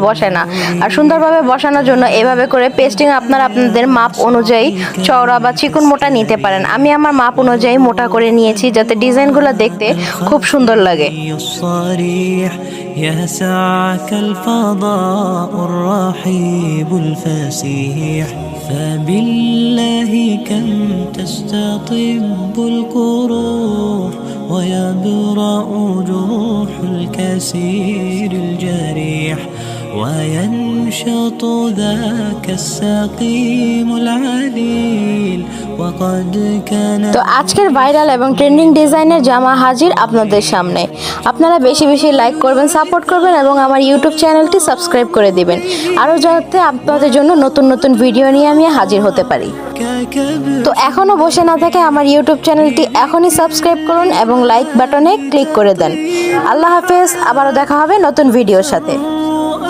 বসে না। আর সুন্দরভাবে বসানোর জন্য এভাবে করে পেস্টিং আপনারা আপনাদের মাপ অনুযায়ী চওড়া বা চিকন মোটা নিতে পারেন। আমি আমার মাপ অনুযায়ী মোটা করে নিয়েছি যাতে ডিজাইনগুলো দেখতে খুব সুন্দর লাগে। يسعك الفضاء الرحيب الفسيح فبالله كم تستطب القروح ويبرأ جروح الكسير الجريح وينشط ذاك السقيم العليل وقد كان। তো আজকের ভাইরাল এবং ট্রেন্ডিং ডিজাইনের জামা হাজির আপনাদের সামনে। আপনারা বেশি বেশি লাইক করবেন, সাপোর্ট করবেন এবং আমার ইউটিউব চ্যানেলটি সাবস্ক্রাইব করে দিবেন, আরও যাতে আপনাদের জন্য নতুন নতুন ভিডিও নিয়ে আমি হাজির হতে পারি। তো এখনও বসে না থেকে আমার ইউটিউব চ্যানেলটি এখনই সাবস্ক্রাইব করুন এবং লাইক বাটনে ক্লিক করে দেন। আল্লাহ হাফেজ, আবারও দেখা হবে নতুন ভিডিওর সাথে।